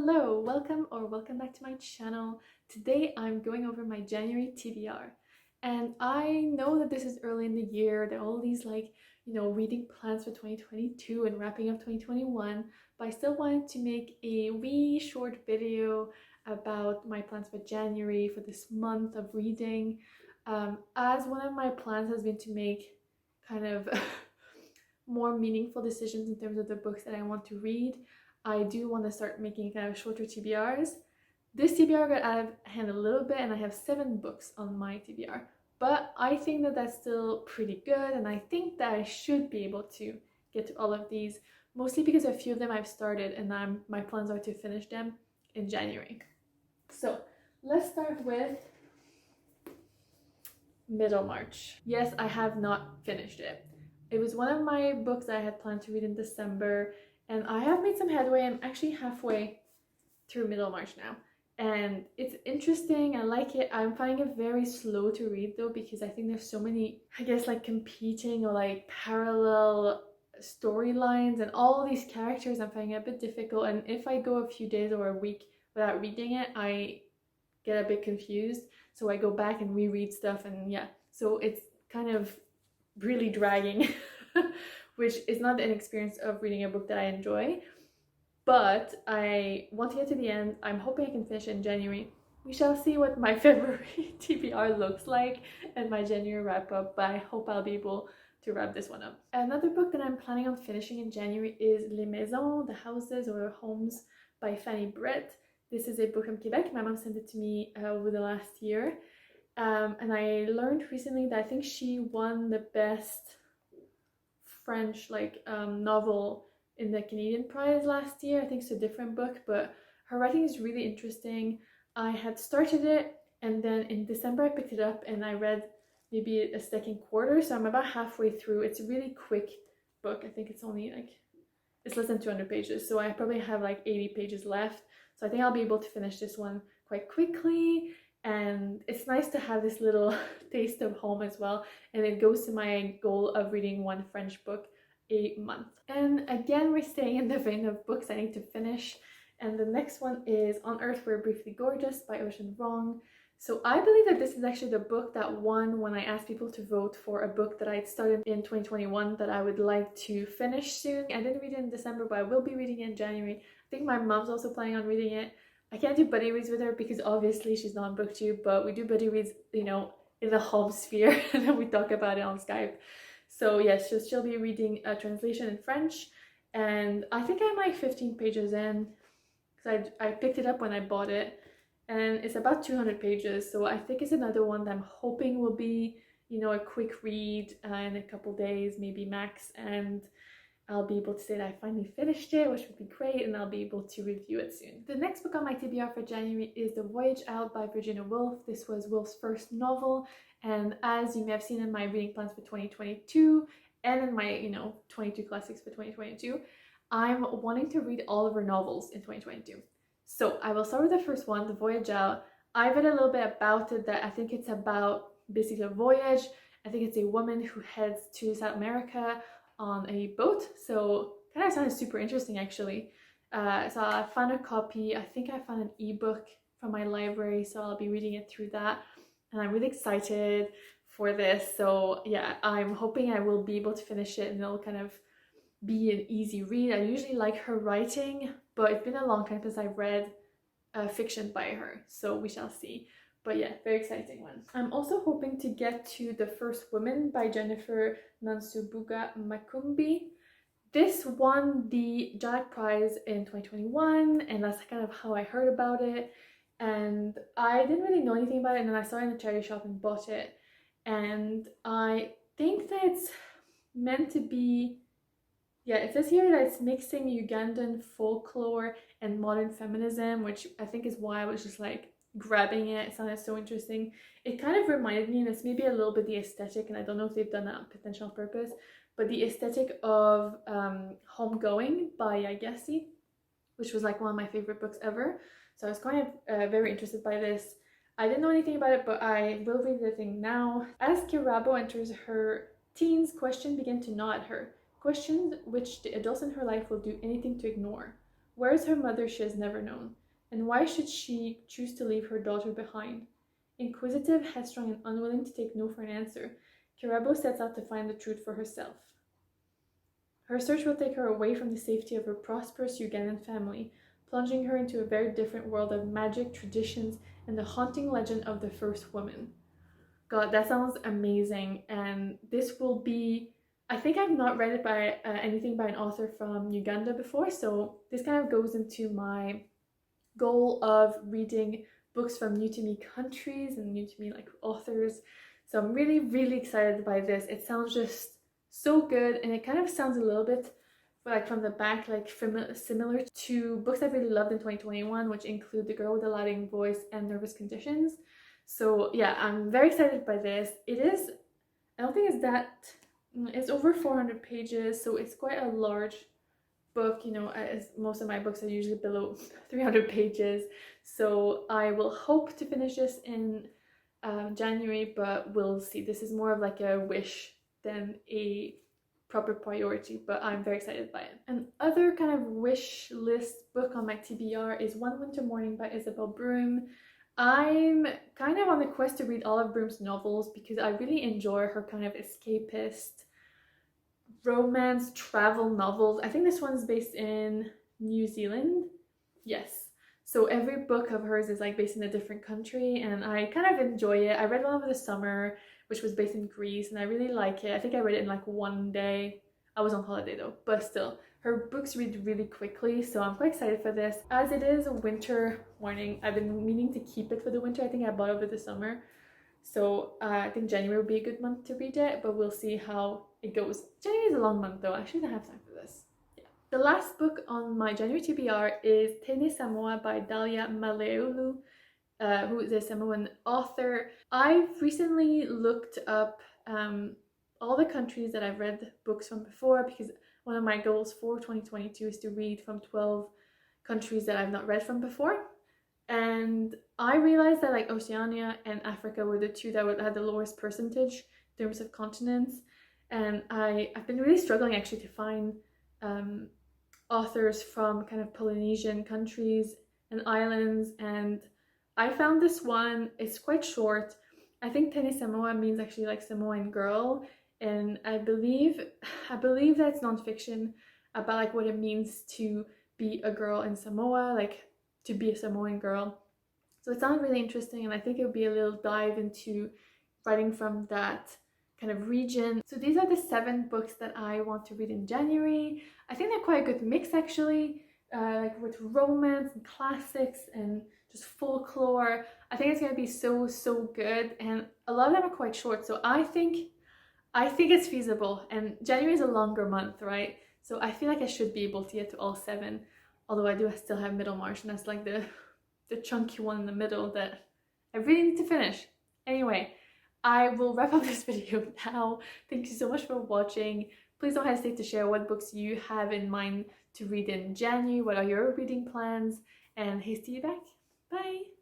Hello, welcome back to my channel. Today I'm going over my January TBR. And I know that this is early in the year, there are all these reading plans for 2022 and wrapping up 2021, but I still wanted to make a wee short video about my plans for January, for this month of reading. As one of my plans has been to make kind of more meaningful decisions in terms of the books that I want to read, I do want to start making kind of shorter TBRs. This TBR got out of hand a little bit and I have 7 books on my TBR, but I think that that's still pretty good, and I think that I should be able to get to all of these, mostly because a few of them I've started and my plans are to finish them in January. So let's start with Middlemarch. Yes, I have not finished it. It was one of my books that I had planned to read in December, and I have made some headway. I'm actually halfway through Middlemarch now, and it's interesting. I like it. I'm finding it very slow to read though, because I think there's so many, I guess, like competing or like parallel storylines and all these characters. I'm finding it a bit difficult, and if I go a few days or a week without reading it, I get a bit confused, so I go back and reread stuff, and yeah, so it's kind of really dragging which is not an experience of reading a book that I enjoy, but I want to get to the end. I'm hoping I can finish in January. We shall see what my February TBR looks like and my January wrap up, but I hope I'll be able to wrap this one up. Another book that I'm planning on finishing in January is Les Maisons, The Houses or Homes by Fanny Britt. This is a book from Quebec. My mom sent it to me over the last year. And I learned recently that I think she won the best French novel in the Canadian Prize last year. I think it's a different book, but her writing is really interesting. I had started it, and then in December I picked it up and I read maybe a second quarter, so I'm about halfway through. It's a really quick book. I think it's only it's less than 200 pages, so I probably have like 80 pages left, so I think I'll be able to finish this one quite quickly. And it's nice to have this little taste of home as well, and it goes to my goal of reading 1 French book a month. And again, we're staying in the vein of books I need to finish, and the next one is On Earth We're Briefly Gorgeous by Vuong. So I believe that this is actually the book that won when I asked people to vote for a book that I'd started in 2021 that I would like to finish soon. I didn't read it in December, but I will be reading it in January. I think my mom's also planning on reading it. I can't do buddy reads with her because obviously she's not on BookTube, but we do buddy reads, in the home sphere, and then we talk about it on Skype. So yes, she'll be reading a translation in French, and I think I'm like 15 pages in, because I picked it up when I bought it, and it's about 200 pages, so I think it's another one that I'm hoping will be, a quick read in a couple days, maybe max, and I'll be able to say that I finally finished it, which would be great, and I'll be able to review it soon. The next book on my TBR for January is The Voyage Out by Woolf. This was Woolf's first novel, and as you may have seen in my reading plans for 2022 and in my 22 classics for 2022, I'm wanting to read all of her novels in 2022. So I will start with the first one, The Voyage Out. I read a little bit about it, that I think it's about basically a voyage. I think it's a woman who heads to South America on a boat, so kind of sounds super interesting actually. So I found a copy. I think I found an ebook from my library, so I'll be reading it through that, and I'm really excited for this. So yeah, I'm hoping I will be able to finish it and it'll kind of be an easy read. I usually like her writing, but it's been a long time since I've read fiction by her, so we shall see. But yeah, very exciting one. I'm also hoping to get to The First Woman by Jennifer Nansubuga Makumbi. This won the Jack Prize in 2021, and that's kind of how I heard about it. And I didn't really know anything about it, and then I saw it in the charity shop and bought it. And I think that it's meant to be, yeah, it says here that it's mixing Ugandan folklore and modern feminism, which I think is why I was just like grabbing it. It sounded so interesting. It kind of reminded me, and it's maybe a little bit the aesthetic, and I don't know if they've done that on potential purpose, but the aesthetic of Homegoing by Yagesi, which was like one of my favorite books ever. So I was kind of very interested by this. I didn't know anything about it, but I will read the thing now. As Kirabo enters her teens, questions begin to gnaw at her. Questions which the adults in her life will do anything to ignore. Where is her mother she has never known? And why should she choose to leave her daughter behind? Inquisitive, headstrong, and unwilling to take no for an answer, Kirabo sets out to find the truth for herself. Her search will take her away from the safety of her prosperous Ugandan family, plunging her into a very different world of magic, traditions, and the haunting legend of the first woman. God, that sounds amazing. And this will be, I think I've not read it by anything by an author from Uganda before, so this kind of goes into my goal of reading books from new to me countries and new to me like authors. So I'm really, really excited by this. It sounds just so good, and it kind of sounds a little bit like from the back like similar to books I really loved in 2021, which include The Girl with the Lighting Voice and Nervous Conditions. So yeah, I'm very excited by this. It is, I don't think it's that, it's over 400 pages, so it's quite a large book, you know, as most of my books are usually below 300 pages. So I will hope to finish this in January, but we'll see. This is more of like a wish than a proper priority, but I'm very excited by it. Another kind of wish list book on my TBR is One Winter Morning by Isabelle Broom. I'm kind of on the quest to read all of Broom's novels because I really enjoy her kind of escapist romance travel novels. I think this one's based in New Zealand. Yes. So every book of hers is like based in a different country, and I kind of enjoy it. I read one over the summer, which was based in Greece, and I really like it. I think I read it in like one day. I was on holiday though, but still, her books read really quickly, so I'm quite excited for this. As it is a winter morning, I've been meaning to keep it for the winter. I think I bought it over the summer. So I think January would be a good month to read it, but we'll see how it goes. January is a long month though. I shouldn't have time for this. Yeah. The last book on my January TBR is Teine, Samoa by Dahlia Malaeulu, who is a Samoan author. I've recently looked up all the countries that I've read books from before, because one of my goals for 2022 is to read from 12 countries that I've not read from before. And I realized that like Oceania and Africa were the two that had the lowest percentage in terms of continents. And I've been really struggling actually to find authors from kind of Polynesian countries and islands, and I found this one. It's quite short. I think Teine Samoa means actually like Samoan girl, and I believe that's nonfiction about like what it means to be a girl in Samoa, like to be a Samoan girl. So it sounds really interesting, and I think it would be a little dive into writing from that kind of region. So these are the 7 books that I want to read in January. I think they're quite a good mix actually, like with romance and classics and just folklore. I think it's going to be so good, and a lot of them are quite short, so I think it's feasible. And January is a longer month, right? So I feel like I should be able to get to all 7, although I do still have Middlemarch, and that's like the chunky one in the middle that I really need to finish. Anyway, I will wrap up this video now. Thank you so much for watching. Please don't hesitate to share what books you have in mind to read in January. What are your reading plans? And hey, see you back. Bye!